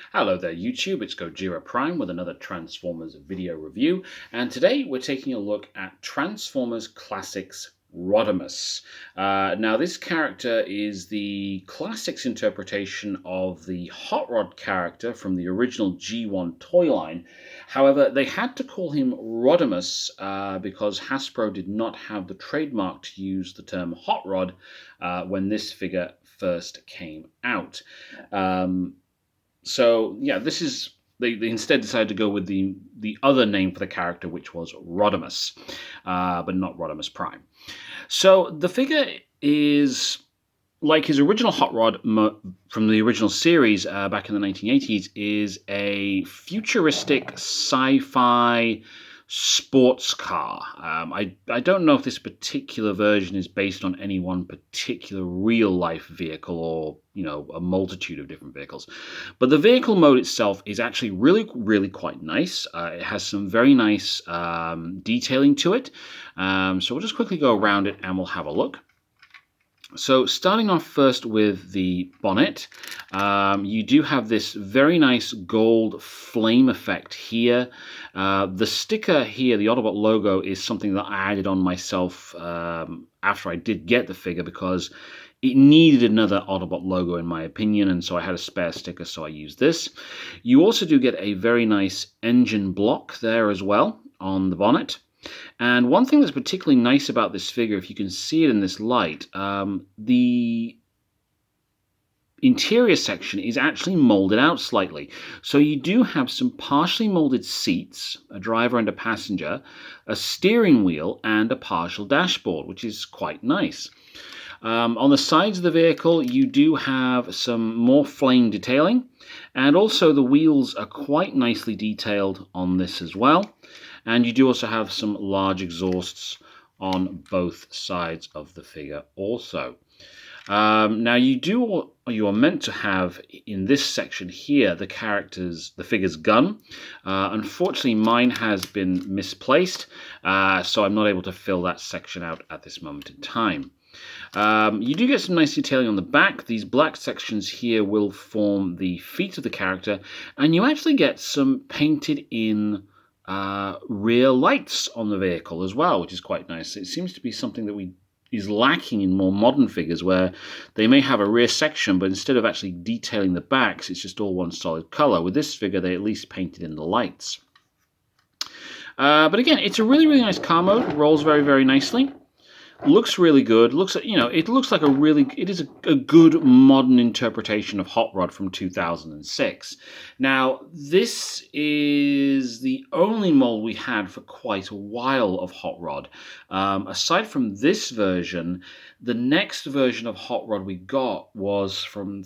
Hello there YouTube, it's Gojira Prime with another Transformers video review, and today we're taking a look at Transformers Classics Rodimus. Now this character is the Classics interpretation of the Hot Rod character from the original G1 toy line. However, they had to call him Rodimus because Hasbro did not have the trademark to use the term Hot Rod when this figure first came out. So yeah, this is they instead decided to go with the other name for the character, which was Rodimus, but not Rodimus Prime. So the figure is like his original Hot Rod from the original series back in the 1980s, is a futuristic sci-fi sports car. I don't know if this particular version is based on any one particular real-life vehicle or, a multitude of different vehicles. But the vehicle mode itself is actually really quite nice. It has some very nice detailing to it. So we'll just quickly go around it and we'll have a look. So starting off first with the bonnet, you do have this very nice gold flame effect here. The sticker here, the Autobot logo, is something that I added on myself after I did get the figure because it needed another Autobot logo in my opinion, and so I had a spare sticker, so I used this. You also do get a very nice engine block there as well on the bonnet. And one thing that's particularly nice about this figure, if you can see it in this light, the interior section is actually molded out slightly. So you do have some partially molded seats, a driver and a passenger, a steering wheel, and a partial dashboard, which is quite nice. On the sides of the vehicle, you do have some more flame detailing, and also the wheels are quite nicely detailed on this as well. And you do also have some large exhausts on both sides of the figure also. Now you are meant to have in this section here the figure's gun. Unfortunately, mine has been misplaced, so I'm not able to fill that section out at this moment in time. You do get some nice detailing on the back. These black sections here will form the feet of the character, and you actually get some painted in rear lights on the vehicle as well, which is quite nice. It seems to be something that is lacking in more modern figures, where they may have a rear section, but instead of actually detailing the backs, it's just all one solid color. With this figure, they at least painted in the lights. But again, it's a really nice car mode. Rolls very nicely. Looks really good. It looks like it is a good modern interpretation of Hot Rod from 2006. Now, this is the only mold we had for quite a while of Hot Rod. Aside from this version, the next version of Hot Rod we got was from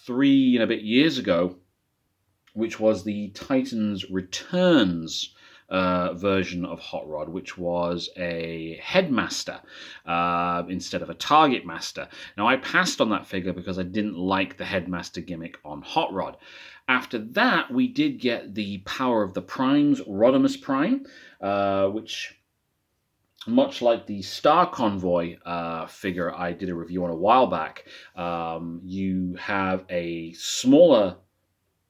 3 and a bit years ago, which was the Titans Returns version of Hot Rod, which was a Headmaster instead of a Target Master. Now, I passed on that figure because I didn't like the Headmaster gimmick on Hot Rod. After that, we did get the Power of the Primes, Rodimus Prime, which, much like the Star Convoy figure I did a review on a while back, you have a smaller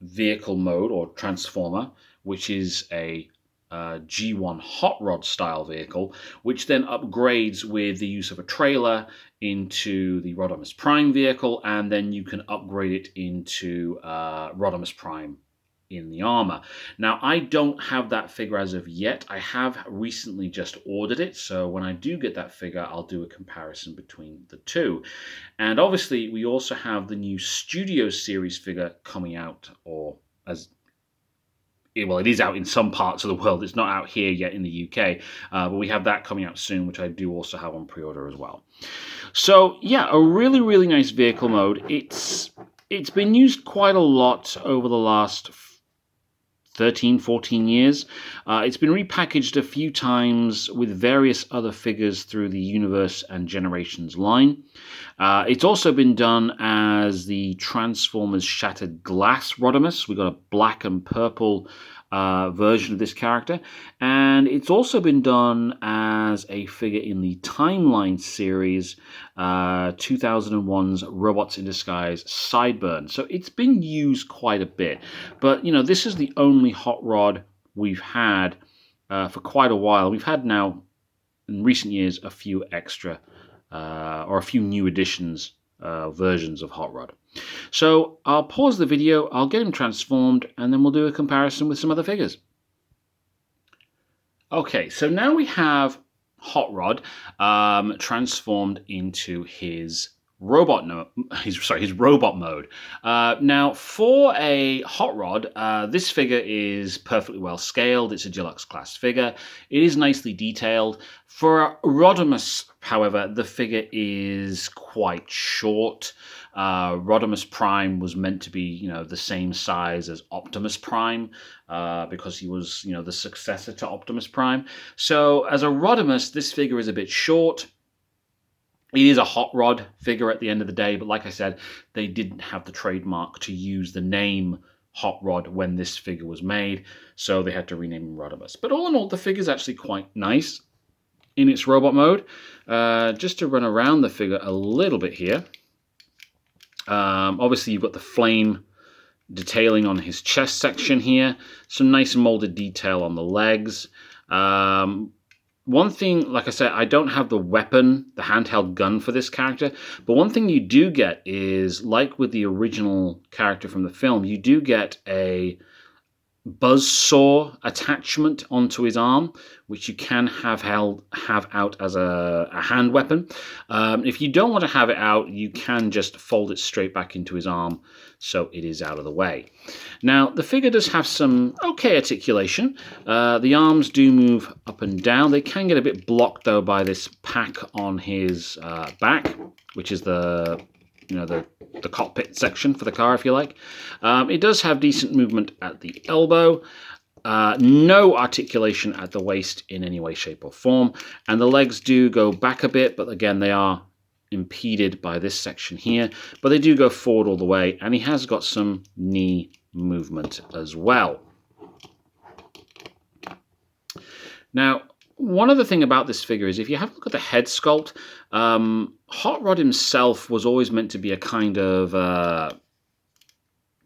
vehicle mode or transformer, which is a G1 Hot Rod style vehicle, which then upgrades with the use of a trailer into the Rodimus Prime vehicle, and then you can upgrade it into Rodimus Prime in the armor. Now, I don't have that figure as of yet. I have recently just ordered it, so when I do get that figure, I'll do a comparison between the two. And obviously, we also have the new Studio Series figure coming out, it is out in some parts of the world. It's not out here yet in the UK, but we have that coming out soon, which I do also have on pre-order as well. So yeah, a really nice vehicle mode. It's been used quite a lot over the last 13, 14 years. It's been repackaged a few times with various other figures through the Universe and Generations line. It's also been done as the Transformers Shattered Glass Rodimus. We've got a black and purple version of this character, and it's also been done as a figure in the Timeline series, 2001's Robots in Disguise Sideburn. So it's been used quite a bit, but this is the only hot rod we've had for quite a while. We've had now in recent years a few extra or a few new editions, versions of hot rod. So I'll pause the video, I'll get him transformed, and then we'll do a comparison with some other figures. Okay, so now we have Hot Rod transformed into his robot mode. Now, for a Hot Rod, this figure is perfectly well scaled. It's a deluxe class figure. It is nicely detailed. For Rodimus, however, the figure is quite short. Rodimus Prime was meant to be, the same size as Optimus Prime, because he was, the successor to Optimus Prime. So as a Rodimus, this figure is a bit short. It is a hot rod figure at the end of the day, but like I said, they didn't have the trademark to use the name Hot Rod when this figure was made, so they had to rename him Rodimus. But all in all, the figure's actually quite nice in its robot mode. Just to run around the figure a little bit here. Obviously, you've got the flame detailing on his chest section here. Some nice molded detail on the legs. One thing, like I said, I don't have the weapon, the handheld gun for this character, but one thing you do get is, like with the original character from the film, you do get a buzzsaw attachment onto his arm, which you can have out as a hand weapon. If you don't want to have it out, you can just fold it straight back into his arm so it is out of the way. Now, the figure does have some okay articulation. The arms do move up and down. They can get a bit blocked, though, by this pack on his back, which is the cockpit section for the car, if you like. It does have decent movement at the elbow. No articulation at the waist in any way, shape, or form. And the legs do go back a bit, but again, they are impeded by this section here. But they do go forward all the way, and he has got some knee movement as well. Now, one other thing about this figure is if you have a look at the head sculpt, Hot Rod himself was always meant to be a kind of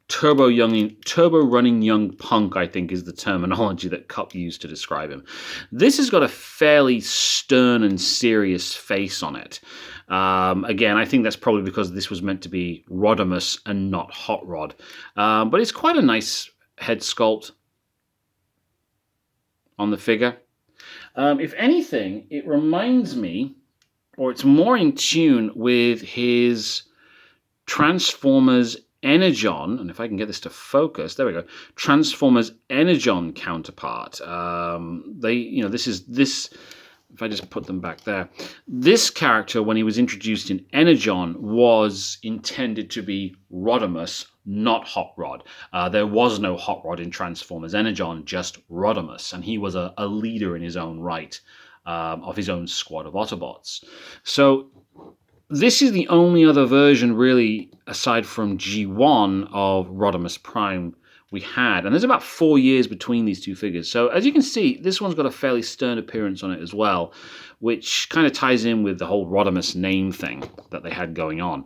turbo running young punk, I think is the terminology that Cup used to describe him. This has got a fairly stern and serious face on it. Again, I think that's probably because this was meant to be Rodimus and not Hot Rod. But it's quite a nice head sculpt on the figure. If anything, it reminds me, or it's more in tune with his Transformers Energon, and if I can get this to focus, there we go, Transformers Energon counterpart. If I just put them back there, this character, when he was introduced in Energon, was intended to be Rodimus, not Hot Rod. There was no Hot Rod in Transformers Energon, just Rodimus, and he was a leader in his own right, of his own squad of Autobots. So this is the only other version, really, aside from G1 of Rodimus Prime we had. And there's about 4 years between these two figures. So as you can see, this one's got a fairly stern appearance on it as well, which kind of ties in with the whole Rodimus name thing that they had going on.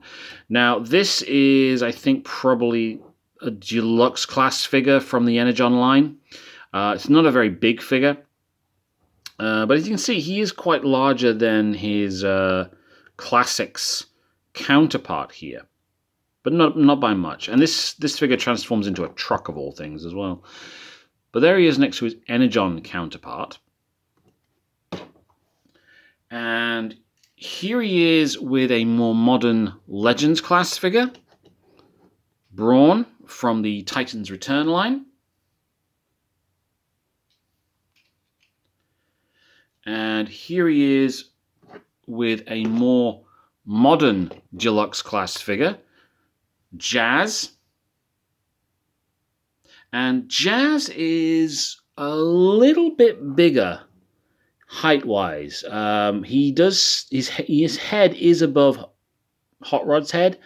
Now, this is, I think, probably a deluxe class figure from the Energon line. It's not a very big figure. But as you can see, he is quite larger than his Classics counterpart here, but not by much. And this figure transforms into a truck of all things as well. But there he is next to his Energon counterpart. And here he is with a more modern Legends class figure, Brawn from the Titans Return line. And here he is with a more modern deluxe class figure, Jazz. And Jazz is a little bit bigger height-wise. His head is above Hot Rod's head,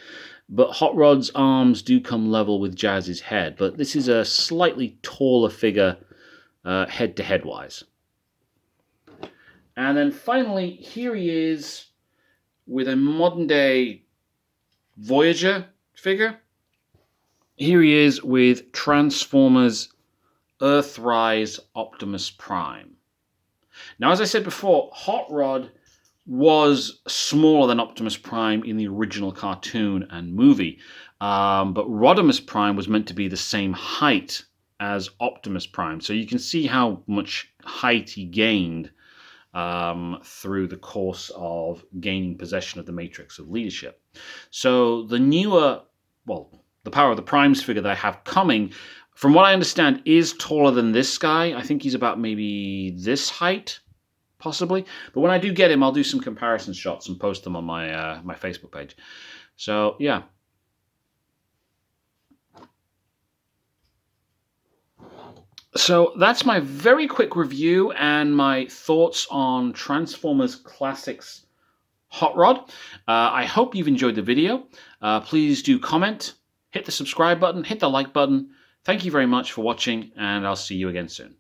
but Hot Rod's arms do come level with Jazz's head. But this is a slightly taller figure head-to-head wise. And then finally, here he is with a modern-day Voyager figure. Here he is with Transformers Earthrise Optimus Prime. Now, as I said before, Hot Rod was smaller than Optimus Prime in the original cartoon and movie, but Rodimus Prime was meant to be the same height as Optimus Prime. So you can see how much height he gained through the course of gaining possession of the Matrix of Leadership. So the newer, well, the Power of the Primes figure that I have coming, from what I understand, is taller than this guy. I think he's about maybe this height, possibly. But when I do get him, I'll do some comparison shots and post them on my my Facebook page. So, yeah. So that's my very quick review and my thoughts on Transformers Classics Hot Rod. I hope you've enjoyed the video. Please do comment, hit the subscribe button, hit the like button. Thank you very much for watching, and I'll see you again soon.